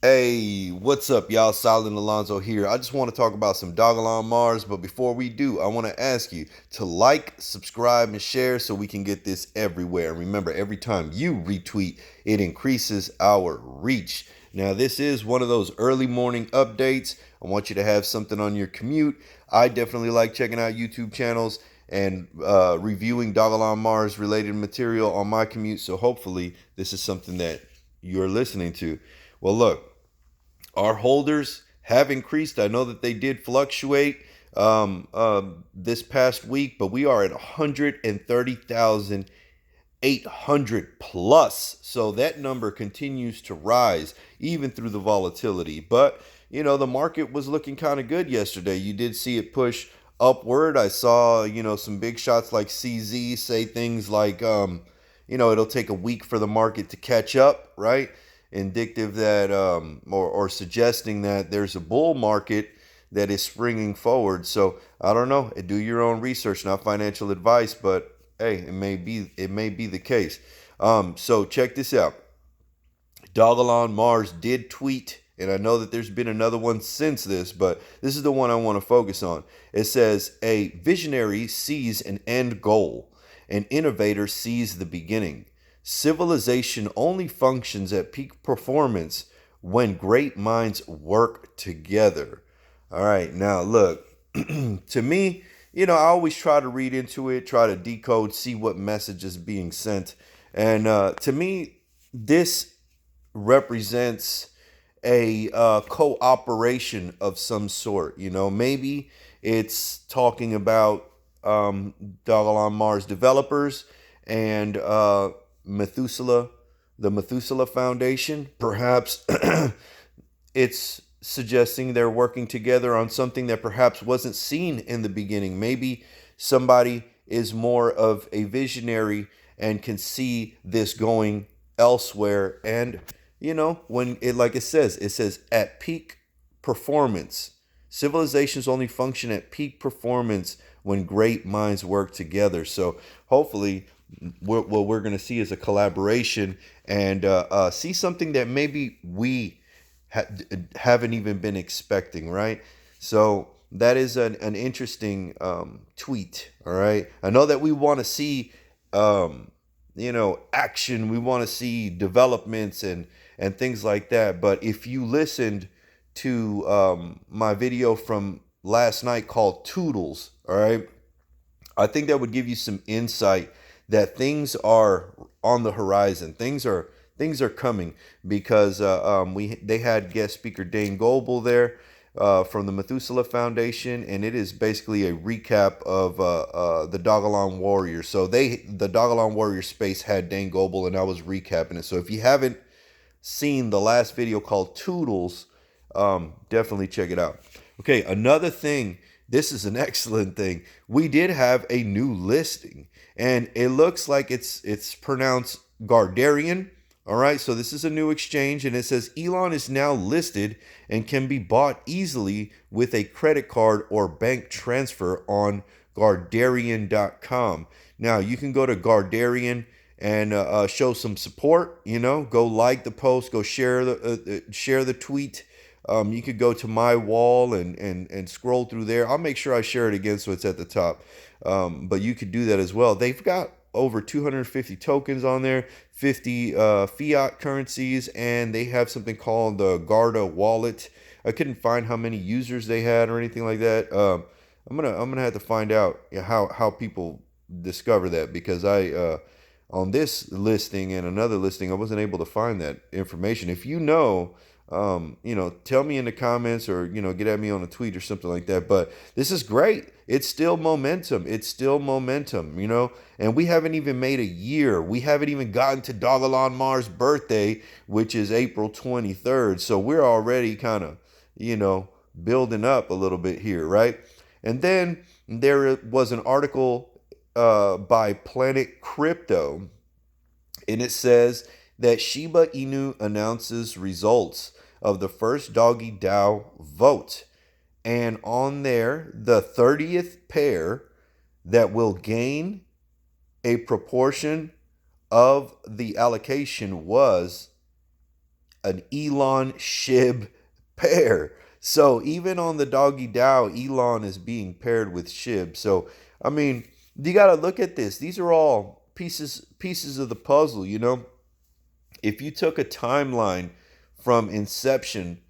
Hey, what's up, y'all? Silent Alonzo here. I just want to talk about some Dogelon Mars, but before we do, I want to ask you to like, subscribe, and share so we can get this everywhere. And remember, every time you retweet, it increases our reach. Now, this is one of those early morning updates. I want you to have something on your commute. I definitely like checking out YouTube channels and reviewing Dogelon Mars related material on my commute. So hopefully, this is something that you're listening to. Well, look. Our holders have increased. I know that they did fluctuate this past week, but we are at 130,800 plus. So that number continues to rise even through the volatility. But, the market was looking kind of good yesterday. You did see it push upward. I saw, some big shots like CZ say things like, it'll take a week for the market to catch up, right? Indicative that or suggesting that there's a bull market that is springing forward. So I don't know. Do your own research, not financial advice, but hey, it may be the case. So check this out. Dogelon Mars did tweet, and I know that there's been another one since this, but this is the one I want to focus on. It says, a visionary sees an end goal, an innovator sees the beginning. Civilization only functions at peak performance when great minds work together. All right, now look, to me, I always try to read into it, try to decode, see what message is being sent. And to me, this represents a cooperation of some sort. Maybe it's talking about Dogelon Mars developers and Methuselah, the Methuselah Foundation. Perhaps it's suggesting they're working together on something that perhaps wasn't seen in the beginning. Maybe somebody is more of a visionary and can see this going elsewhere. And, when it says at peak performance. Civilizations only function at peak performance when great minds work together. So hopefully, what we're going to see is a collaboration and see something that maybe we haven't even been expecting, right? So that is an interesting tweet, all right? I know that we want to see, action. We want to see developments and things like that. But if you listened to my video from last night called Toodles, all right, I think that would give you some insight that things are on the horizon. Things are coming because they had guest speaker Dane Goebel there from the Methuselah Foundation, and it is basically a recap of the Dogelon Warriors. So the Dogelon Warrior space had Dane Goebel, and I was recapping it. So if you haven't seen the last video called Toodles, definitely check it out. Okay, another thing. This is an excellent thing. We did have a new listing, and it looks like it's pronounced Gardarian. All right, so this is a new exchange, and it says Elon is now listed and can be bought easily with a credit card or bank transfer on Gardarian.com. Now you can go to Gardarian and show some support. Go like the post, go share the tweet. You could go to my wall and scroll through there. I'll make sure I share it again so it's at the top. But you could do that as well. They've got over 250 tokens on there, 50 fiat currencies, and they have something called the Garda wallet. I couldn't find how many users they had or anything like that. I'm gonna have to find out how people discover that, because I on this listing and another listing I wasn't able to find that information. If tell me in the comments, or get at me on a tweet or something like that. But this is great. It's still momentum. And we haven't even made a year. We haven't even gotten to Dogelon Mars' birthday, which is April 23rd. So we're already kind of, building up a little bit here, right? And then there was an article by Planet Crypto, and it says that Shiba Inu announces results of the first Doggy DAO vote. And on there, the 30th pair that will gain a proportion of the allocation was an Elon Shib pair. So even on the doggy Dow, Elon is being paired with Shib. So I mean, you got to look at this. These are all pieces of the puzzle. If you took a timeline from inception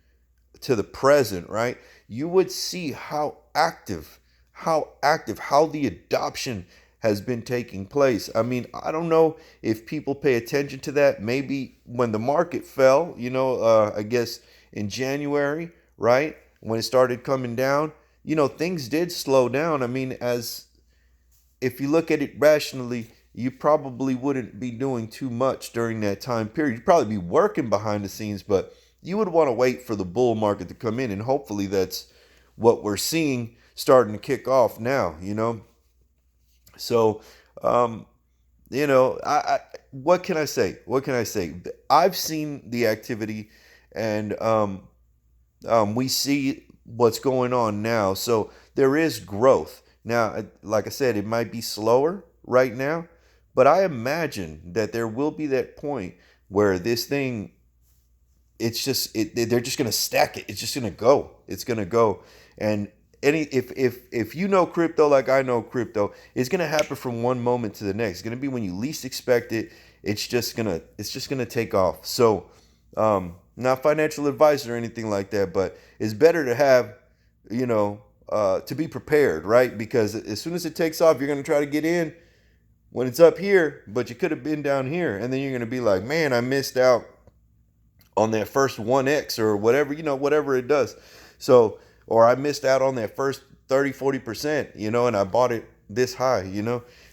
to the present, right, you would see how the adoption has been taking place. I mean, I don't know if people pay attention to that. Maybe when the market fell, I guess in January, right, when it started coming down, things did slow down. I mean, as if you look at it rationally, you probably wouldn't be doing too much during that time period. You'd probably be working behind the scenes, but you would want to wait for the bull market to come in. And hopefully that's what we're seeing starting to kick off now. So, I what can I say? What can I say? I've seen the activity, and we see what's going on now. So there is growth. Now, like I said, it might be slower right now, but I imagine that there will be that point where this thing, they're just gonna stack it. It's just gonna go. It's gonna go. And if you know crypto like I know crypto, it's gonna happen from one moment to the next. It's gonna be when you least expect it. It's just gonna take off. So, not financial advice or anything like that, but it's better to have, to be prepared, right? Because as soon as it takes off, you're gonna try to get in when it's up here, but you could have been down here, and then you're gonna be like, man, I missed out on that first 1x or whatever, whatever it does. So, or I missed out on that first 30-40%, and I bought it this high.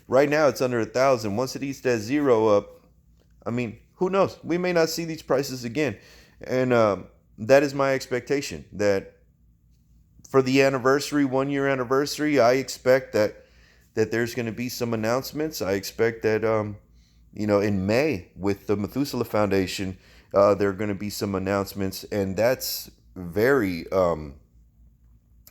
Right now it's under 1,000. Once it eats that zero up, I mean, who knows? We may not see these prices again. And that is my expectation, that for the anniversary, 1 year anniversary, I expect that there's going to be some announcements. I expect that, in May with the Methuselah Foundation, there are going to be some announcements, and that's very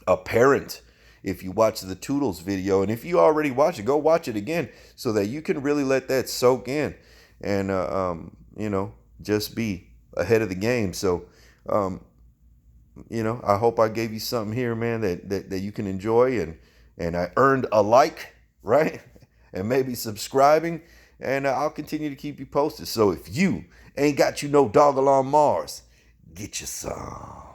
apparent if you watch the Toodles video. And if you already watched it, go watch it again so that you can really let that soak in and, just be ahead of the game. So, I hope I gave you something here, man, that you can enjoy, and I earned a like, right? And maybe subscribing, and I'll continue to keep you posted. So if you ain't got no Dogelon Mars, get you some.